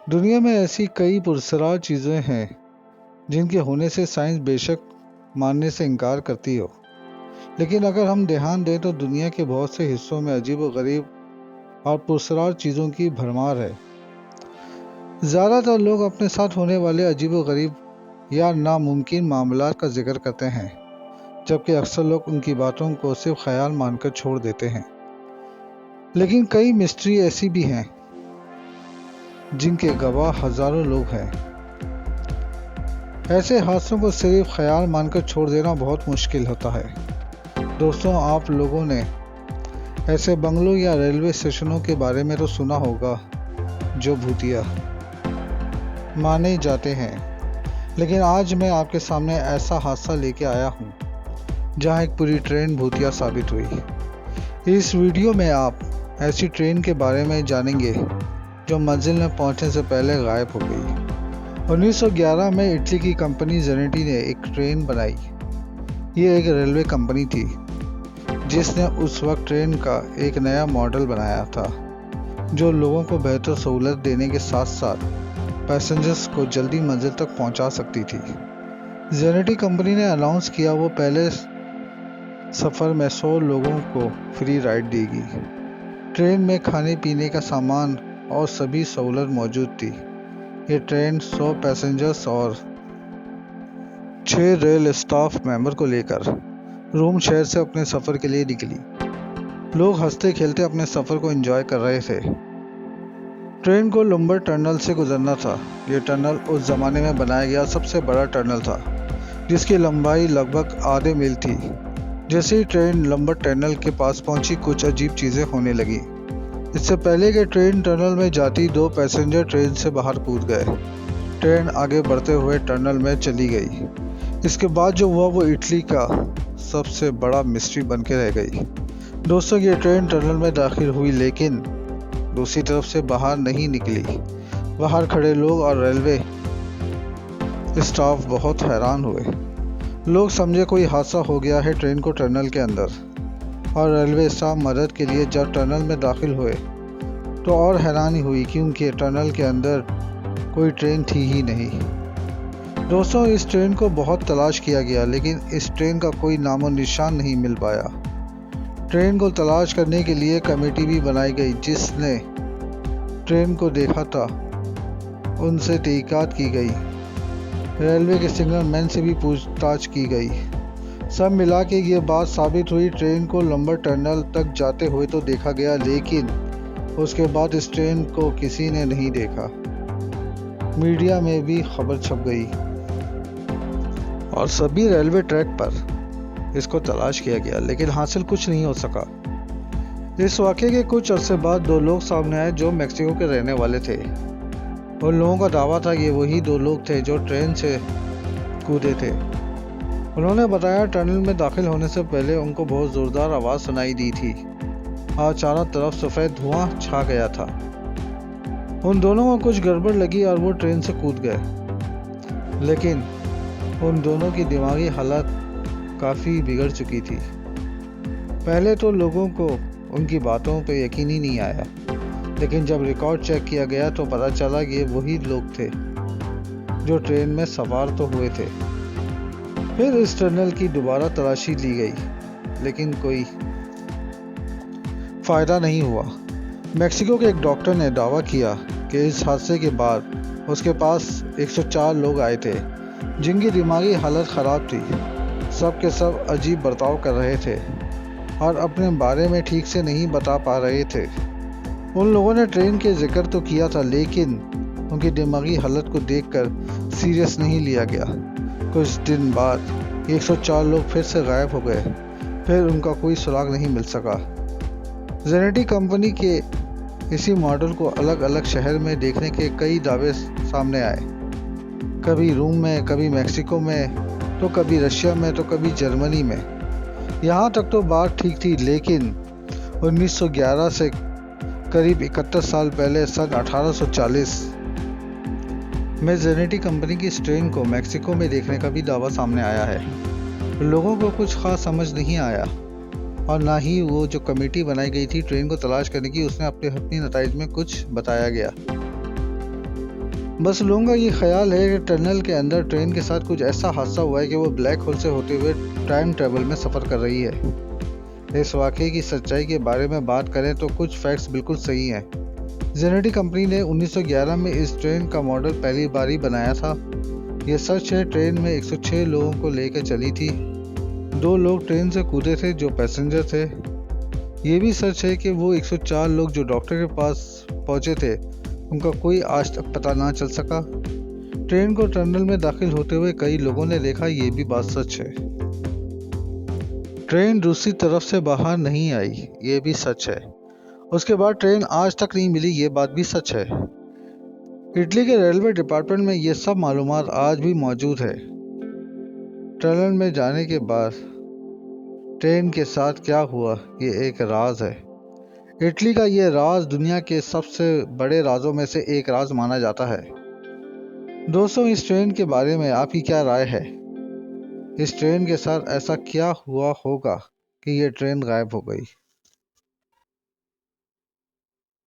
दुनिया में ऐसी कई पुरस्कार चीज़ें हैं जिनके होने से साइंस बेशक मानने से इनकार करती हो, लेकिन अगर हम ध्यान दें तो दुनिया के बहुत से हिस्सों में अजीब-ओ-गरीब और पुरस्कार चीज़ों की भरमार है। ज़्यादातर लोग अपने साथ होने वाले अजीब-ओ-गरीब या नामुमकिन मामलात का जिक्र करते हैं, जबकि अक्सर लोग उनकी बातों को सिर्फ ख्याल मानकर छोड़ देते हैं। लेकिन कई मिस्ट्री ऐसी भी हैं जिनके गवाह हजारों लोग हैं। ऐसे हादसों को सिर्फ ख्याल मानकर छोड़ देना बहुत मुश्किल होता है। दोस्तों, आप लोगों ने ऐसे बंगलों या रेलवे स्टेशनों के बारे में तो सुना होगा जो भूतिया माने जाते हैं, लेकिन आज मैं आपके सामने ऐसा हादसा लेके आया हूँ जहाँ एक पूरी ट्रेन भूतिया साबित हुई। इस वीडियो में आप ऐसी ट्रेन के बारे में जानेंगे जो मंजिल में पहुंचने से पहले गायब हो गई। 1911 में इटली की कंपनी जेनेटी ने एक ट्रेन बनाई। ये एक रेलवे कंपनी थी जिसने उस वक्त ट्रेन का एक नया मॉडल बनाया था जो लोगों को बेहतर सहूलत देने के साथ साथ पैसेंजर्स को जल्दी मंजिल तक पहुंचा सकती थी। जेनेटी कंपनी ने अनाउंस किया वो पहले सफ़र में 100 लोगों को फ्री राइड देगी। ट्रेन में खाने पीने का सामान और सभी सहूलत मौजूद थी। ये ट्रेन 100 पैसेंजर्स और 6 रेल स्टाफ मेंबर को लेकर रोम शहर से अपने सफ़र के लिए निकली। लोग हंसते खेलते अपने सफ़र को एंजॉय कर रहे थे। ट्रेन को लंबर टनल से गुजरना था। ये टनल उस ज़माने में बनाया गया सबसे बड़ा टनल था, जिसकी लंबाई लगभग आधे मील थी। जैसे ही ट्रेन लंबर टनल के पास पहुंची, कुछ अजीब चीज़ें होने लगी। इससे पहले कि ट्रेन टनल में जाती, 2 पैसेंजर ट्रेन से बाहर कूद गए। ट्रेन आगे बढ़ते हुए टनल में चली गई। इसके बाद जो हुआ वो इटली का सबसे बड़ा मिस्ट्री बन के रह गई। दोस्तों, ये ट्रेन टनल में दाखिल हुई लेकिन दूसरी तरफ से बाहर नहीं निकली। बाहर खड़े लोग और रेलवे स्टाफ बहुत हैरान हुए। लोग समझे कोई हादसा हो गया है ट्रेन को टनल के अंदर, और रेलवे स्टाफ मदद के लिए जब टनल में दाखिल हुए तो और हैरानी हुई क्योंकि टनल के अंदर कोई ट्रेन थी ही नहीं। दोस्तों, इस ट्रेन को बहुत तलाश किया गया लेकिन इस ट्रेन का कोई नामो निशान नहीं मिल पाया। ट्रेन को तलाश करने के लिए कमेटी भी बनाई गई। जिसने ट्रेन को देखा था उनसे तहकीकात की गई। रेलवे के सिग्नल मैन से भी पूछताछ की गई। सब मिला के ये बात साबित हुई, ट्रेन को लंबर टनल तक जाते हुए तो देखा गया लेकिन उसके बाद इस ट्रेन को किसी ने नहीं देखा। मीडिया में भी खबर छप गई और सभी रेलवे ट्रैक पर इसको तलाश किया गया लेकिन हासिल कुछ नहीं हो सका। इस वाक़े के कुछ अरसे बाद 2 लोग सामने आए जो मैक्सिको के रहने वाले थे। उन लोगों का दावा था कि वही 2 लोग थे जो ट्रेन से कूदे थे। उन्होंने बताया टनल में दाखिल होने से पहले उनको बहुत ज़ोरदार आवाज़ सुनाई दी थी और चारों तरफ सफ़ेद धुआं छा गया था। उन दोनों को कुछ गड़बड़ लगी और वो ट्रेन से कूद गए, लेकिन उन दोनों की दिमागी हालत काफ़ी बिगड़ चुकी थी। पहले तो लोगों को उनकी बातों पे यकीन ही नहीं आया, लेकिन जब रिकॉर्ड चेक किया गया तो पता चला कि ये वही लोग थे जो ट्रेन में सवार तो हुए थे। फिर इस टनल की दोबारा तलाशी ली गई लेकिन कोई फ़ायदा नहीं हुआ। मैक्सिको के एक डॉक्टर ने दावा किया कि इस हादसे के बाद उसके पास 104 लोग आए थे जिनकी दिमागी हालत ख़राब थी। सब के सब अजीब बर्ताव कर रहे थे और अपने बारे में ठीक से नहीं बता पा रहे थे। उन लोगों ने ट्रेन के जिक्र तो किया था लेकिन उनकी दिमागी हालत को देखकर सीरियस नहीं लिया गया। कुछ दिन बाद 104 लोग फिर से गायब हो गए। फिर उनका कोई सुराग नहीं मिल सका। जेनेटी कंपनी के इसी मॉडल को अलग अलग शहर में देखने के कई दावे सामने आए। कभी रोम में, कभी मैक्सिको में, तो कभी रशिया में, तो कभी जर्मनी में। यहाँ तक तो बात ठीक थी लेकिन 1911 से करीब 71 साल पहले सन 1840 में जेनेटी कंपनी की इस ट्रेन को मैक्सिको में देखने का भी दावा सामने आया है। लोगों को कुछ खास समझ नहीं आया और ना ही वो जो कमेटी बनाई गई थी ट्रेन को तलाश करने की, उसने अपने नताइज में कुछ बताया गया। बस लोगों का ये ख्याल है कि टनल के अंदर ट्रेन के साथ कुछ ऐसा हादसा हुआ है कि वो ब्लैक होल से होते हुए टाइम ट्रेवल में सफ़र कर रही है। इस वाक़ये की सच्चाई के बारे में बात करें तो कुछ फैक्ट्स बिल्कुल सही हैं। जेनेटिक कंपनी ने 1911 में इस ट्रेन का मॉडल पहली बार ही बनाया था। ये सच है, ट्रेन में 106 लोगों को लेकर चली थी। 2 लोग ट्रेन से कूदे थे जो पैसेंजर थे। ये भी सच है कि वो 104 लोग जो डॉक्टर के पास पहुंचे थे, उनका कोई आज तक पता ना चल सका। ट्रेन को टनल में दाखिल होते हुए कई लोगों ने देखा, ये भी बात सच है। ट्रेन दूसरी तरफ से बाहर नहीं आई, ये भी सच है। उसके बाद ट्रेन आज तक नहीं मिली, ये बात भी सच है। इटली के रेलवे डिपार्टमेंट में ये सब मालूमात आज भी मौजूद है। टनल में जाने के बाद ट्रेन के साथ क्या हुआ, ये एक राज है। इटली का ये राज दुनिया के सबसे बड़े राजों में से एक राज माना जाता है। दोस्तों, इस ट्रेन के बारे में आपकी क्या राय है? इस ट्रेन के साथ ऐसा क्या हुआ होगा कि ये ट्रेन गायब हो गई?